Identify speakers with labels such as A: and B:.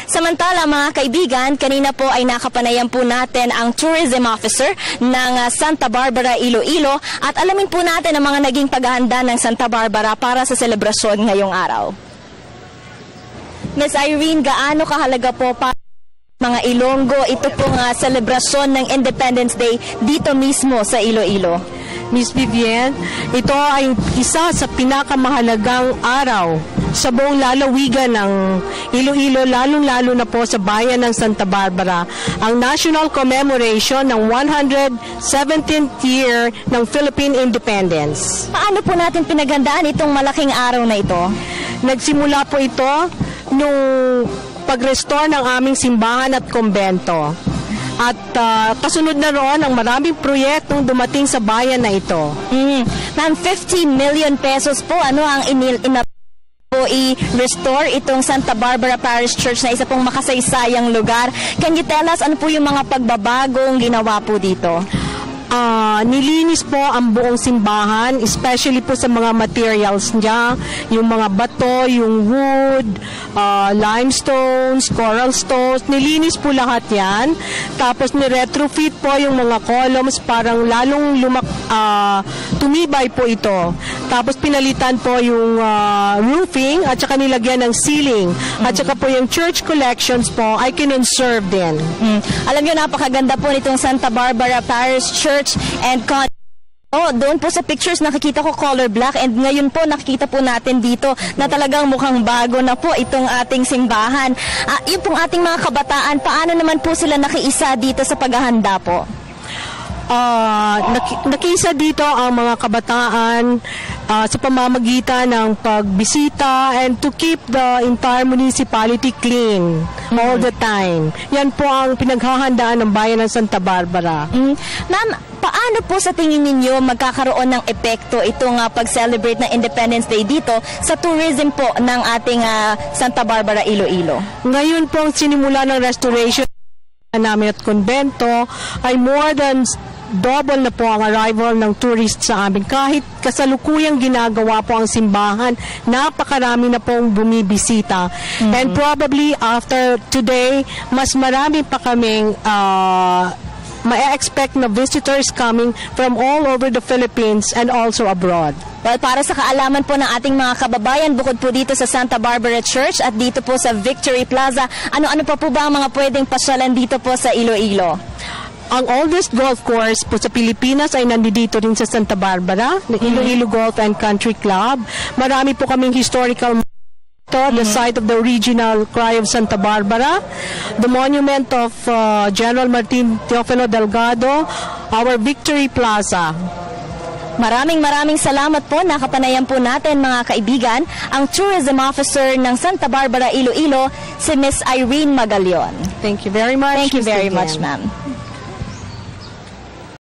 A: Samantala mga kaibigan, kanina po ay nakapanayam po natin ang tourism officer ng Santa Barbara, Iloilo at alamin po natin ang mga naging paghahanda ng Santa Barbara para sa selebrasyon ngayong araw. Miss Irene, gaano kahalaga po para mga Ilonggo ito pong selebrasyon ng Independence Day dito mismo sa Iloilo?
B: Miss Vivian, ito ay isa sa pinakamahalagang araw sa buong lalawigan ng Iloilo, lalong-lalo na po sa bayan ng Santa Barbara, ang national commemoration ng 117th year ng Philippine Independence.
A: Paano po natin pinaghandaan itong malaking araw na ito?
B: Nagsimula po ito nung pag-restore ng aming simbahan at kombento. At kasunod na roon ang maraming proyektong dumating sa bayan na ito.
A: Ma'am, 50 million pesos po ang po i-restore itong Santa Barbara Parish Church na isa pong makasaysayang lugar. Can you tell us ano po yung mga pagbabagong ginawa po dito?
B: Nilinis po ang buong simbahan, especially po sa mga materials niya, yung mga bato, yung wood, limestones, coral stones, nilinis po lahat yan. Tapos ni-retrofit po yung mga columns, parang lalong tumibay po ito. Tapos pinalitan po yung roofing at saka nilagyan ng ceiling. At saka po yung church collections po ay kinonserve din.
A: Alam nyo, napakaganda po nitong Santa Barbara Parish Church and doon po sa pictures nakikita ko color black and ngayon po nakikita po natin dito na talagang mukhang bago na po itong ating simbahan. Yung pong ating mga kabataan, paano naman po sila nakiisa dito sa paghahanda po?
B: Nakiisa dito ang mga kabataan sa pamamagitan ng pagbisita and to keep the entire municipality clean all the time. Yan po ang pinaghahandaan ng bayan ng Santa Barbara.
A: Ma'am, paano po sa tingin ninyo magkakaroon ng epekto itong pag-celebrate ng Independence Day dito sa tourism po ng ating Santa Barbara, Iloilo?
B: Ngayon po ang sinimula ng restoration namin at konbento ay more than double na po ang arrival ng tourists sa amin. Kahit kasalukuyang ginagawa po ang simbahan, napakarami na pong bumibisita. And probably after today, mas marami pa kaming ma-expect na visitors coming from all over the Philippines and also abroad.
A: Well, para sa kaalaman po ng ating mga kababayan, bukod po dito sa Santa Barbara Church at dito po sa Victory Plaza, ano-ano pa po ba ang mga pwedeng pasyalan dito po sa Iloilo?
B: Ang oldest golf course po sa Pilipinas ay nandito rin sa Santa Barbara, the Iloilo Golf and Country Club. Marami po kaming historical the site of the original Cry of Santa Barbara, the monument of General Martin Teofilo Delgado, our Victory Plaza.
A: Maraming salamat po. Nakapanayan po natin mga kaibigan ang tourism officer ng Santa Barbara, Iloilo, si Miss Irene Magalion.
B: Thank you very much.
A: Thank you very much, ma'am.